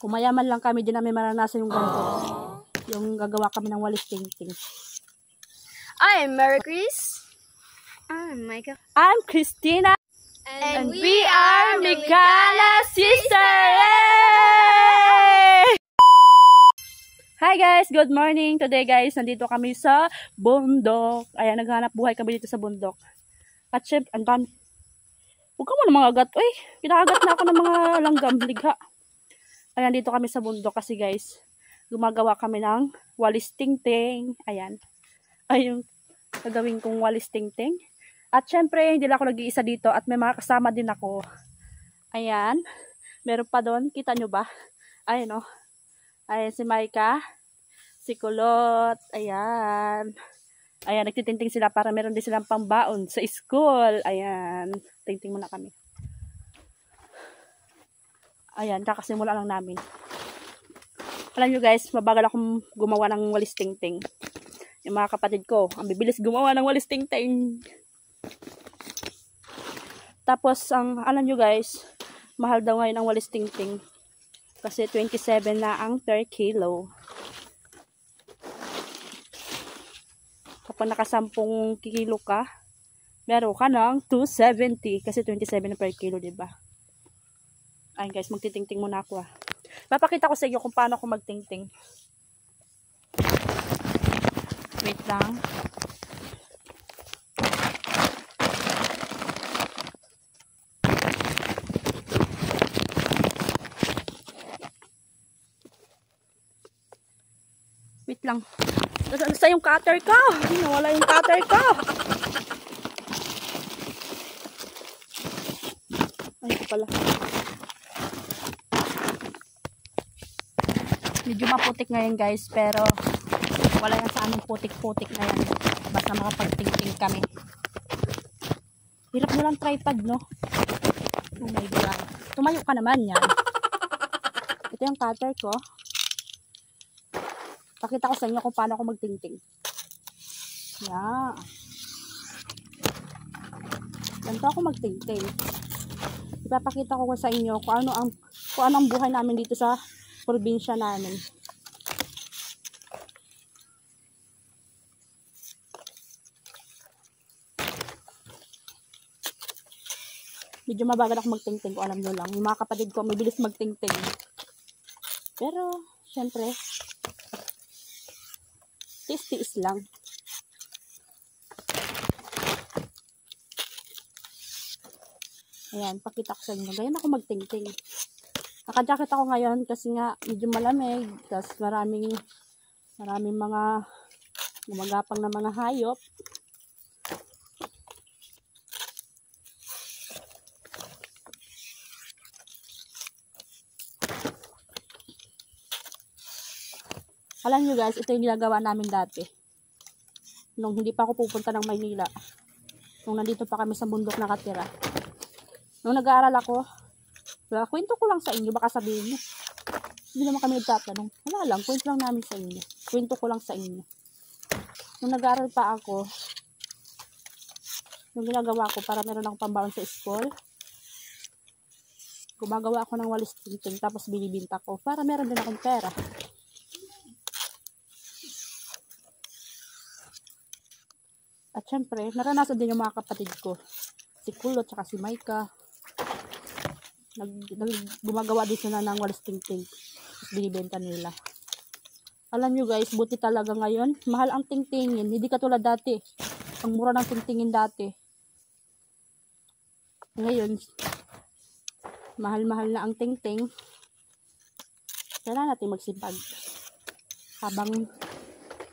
Kung mayaman lang kami, di namin maranasan yung ganito. Yung gagawa kami ng walis tingting. I'm Mary Chris. I'm Micah. I'm Christina. And we are Mikana Sister! Hi guys! Good morning! Today guys, nandito kami sa bundok. Ayan, naghanap buhay kami dito sa bundok. At syempre, huwag ka muna mga agat. Uy, pinakagat na ako ng mga langgam, ligha. Ayan, dito kami sa bundok kasi guys, gumagawa kami ng walis tingting. Ayan. Ayun, gagawin kong walis tingting. At syempre, hindi lang ako nag-iisa dito at may mga kasama din ako. Ayan. Meron pa doon. Kita nyo ba? Ayan o. Ayan si Micah. Si Kulot. Ayan. Ayan, nagtitingting sila para meron din silang pambaon sa school. Ayan. Tingting muna kami. Ayan, kakasimula lang namin. Alam nyo guys, mabagal akong gumawa ng walis tingting. Yung mga kapatid ko, ang bibilis gumawa ng walis tingting. Tapos, alam nyo guys, mahal daw ngayon ang walis tingting. Kasi 27 na ang per kilo. Kapag nakasampung kilo ka, meron ka ng 270. Kasi 27 na per kilo, diba? Ayun guys, magtitingting muna ako. Papakita ko sa inyo kung paano ako magtingting. Wait lang. Wait lang. Nasa yung cutter ko. Nawala yung cutter ko. Ay, ito pala. Medyo maputik ngayon guys, pero wala yan sa aming putik-putik na yan. Basta makapagtingting kami. Hirap mo lang tripod, no? Oh my God. Tumayo ka naman yan. Ito yung cutter ko. Pakita ko sa inyo kung paano ako magtingting. Yan. Ganito ako magtingting. Ipapakita ko sa inyo kung ano ang buhay namin dito sa probinsya namin. Medyo mabagal ako magtingting, kung alam nyo lang. Yung mga kapatid ko, mabilis magtingting. Pero, syempre, tiis-tiis lang. Ayan, pakita ko sa inyo. Ganyan ako magtingting. Naka-jacket ako ngayon kasi nga medyo malamig. Tapos maraming mga gumagapang na mga hayop. Alam nyo guys, ito yung ginagawa namin dati. Nung hindi pa ako pupunta ng Maynila. Nung nandito pa kami sa bundok nakatira. Nung nag-aaral ako, kwento ko lang sa inyo, baka sabihin nyo. Hindi naman kami nagtatanong. Wala lang, kwento lang namin sa inyo. Kwento ko lang sa inyo. Nung nag-aaral pa ako, yung ginagawa ko para meron akong pambaon sa school, gumagawa ako ng walis tingting, tapos binibinta ko para meron din akong pera. At syempre, naranasan din yung mga kapatid ko. Si Kulot, tsaka si Micah. Gumagawa din sila ng walis tingting. Tapos binibenta nila. Alam nyo guys, buti talaga ngayon. Mahal ang tingtingin. Hindi katulad dati. Ang mura ng tingtingin dati. Ngayon, mahal-mahal na ang tingting. Kailangan natin magsipag. Habang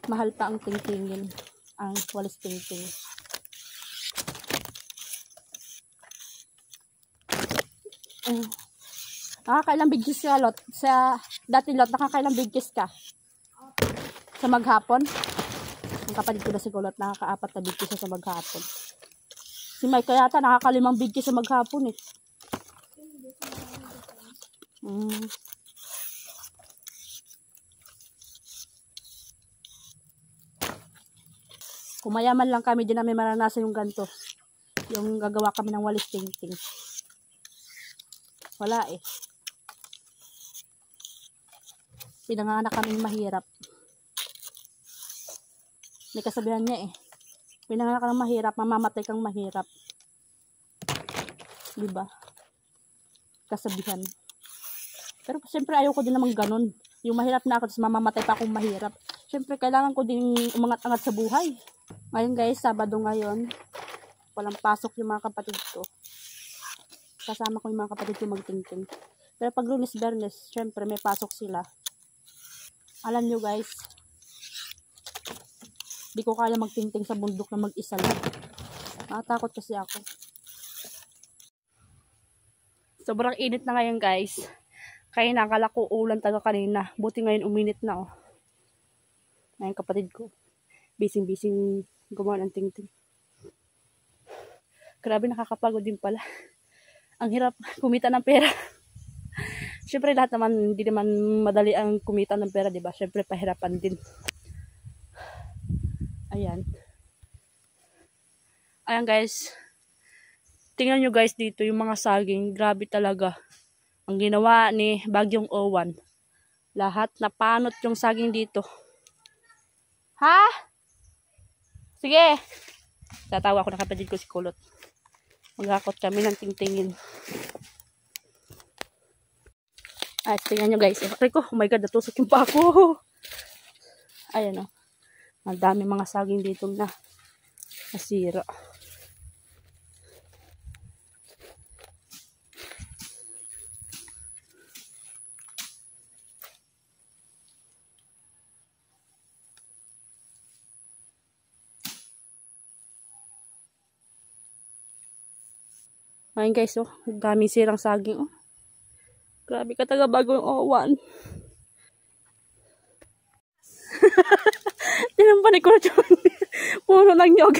mahal pa ang tingtingin. Ang walis tingting. Nakakailang bigkis ka, Lot? Dati, Lot, nakakailang bigkis ka? Sa maghapon? Ang kapatid ko na si Kulot, nakaka-4 na bigkis sa maghapon. Si Mike yata, nakaka5 bigkis sa maghapon eh. Kung mayaman lang kami, di namin maranasan yung ganito. Yung gagawa kami ng walis tingting. Wala eh. Pinanganak kaming mahirap. May kasabihan niya eh. Pinanganak kang mahirap, mamamatay kang mahirap. Diba? Kasabihan. Pero siyempre ayoko din naman ganun. Yung mahirap na ako, tapos mamamatay pa akong mahirap. Siyempre kailangan ko din umangat-angat sa buhay. Ngayon guys, Sabado ngayon. Walang pasok yung mga kapatid ko. Kasama ko yung mga kapatid ko magtingting. Pero pag Lunes, Biyernes, siyempre may pasok sila. Alam nyo guys, di ko kaya magtingting sa bundok na mag-isa lang. Nakatakot kasi ako. Sobrang init na ngayon guys. Kaya nakala ko ulan taga kanina. Buti ngayon uminit na oh. Ngayon kapatid ko. Bising-bising gumawa ng tingting. Grabe nakakapagod din pala. Ang hirap kumita ng pera. Siyempre lahat naman, hindi naman madali ang kumita ng pera, diba? Siyempre pahirapan din. Ayan. Ayan guys. Tingnan nyo guys dito, yung mga saging. Grabe talaga. Ang ginawa ni Bagyong Owan. Lahat napanot yung saging dito. Ha? Sige. Tatawa ko na kapatid ko si Kulot. Magakot kami ng tingtingin. Ay, tingnan nyo guys. Oh my god, natusok yung pa ako. Ayan o. Ang dami mga saging dito na nasira. Ayan guys, oh. Ang dami sirang saging, oh. Grabe ka taga Bagyong Owan. Tinampanin ko na dyan. Puno ng nyog.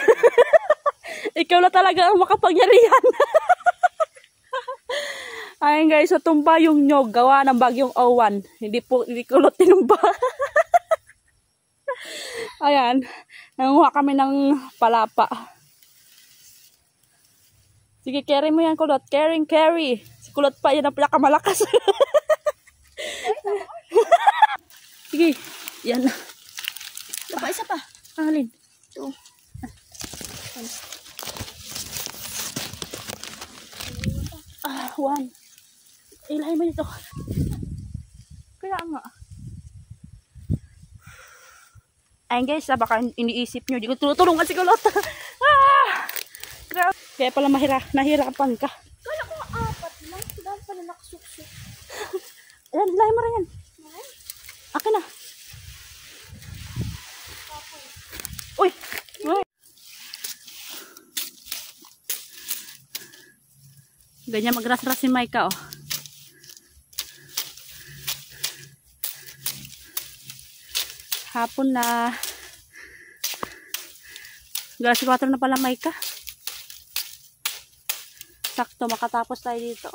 Ikaw na talaga ang makapangyarihan. Ayan guys, so tumba yung nyog. Gawa ng Bagyong Owan. Hindi kulot tinumba. Ayan. Nanguha kami ng palapa. Sige, carry mo yan, Kulot. Carry. Si Kulot pa, yan ang pinakamalakas. Sige, yan. Isa pa. Alin? Ito. One. Ilahin mo dito. Kaya nga. Ayun guys, baka iniisip nyo. Di ko tutulungan si Kulot. Grabe. Kaya pala nahirapan ka. Kala ko 4 lang. Dahil pala nakasuksok. Ayan, ilahin mo rin yan. Akin na. Uy! Uy! Ganyan magras-ras si Maika, oh. Hapon na. Galas 4 na pala, Maika. Sakto, makatapos tayo dito.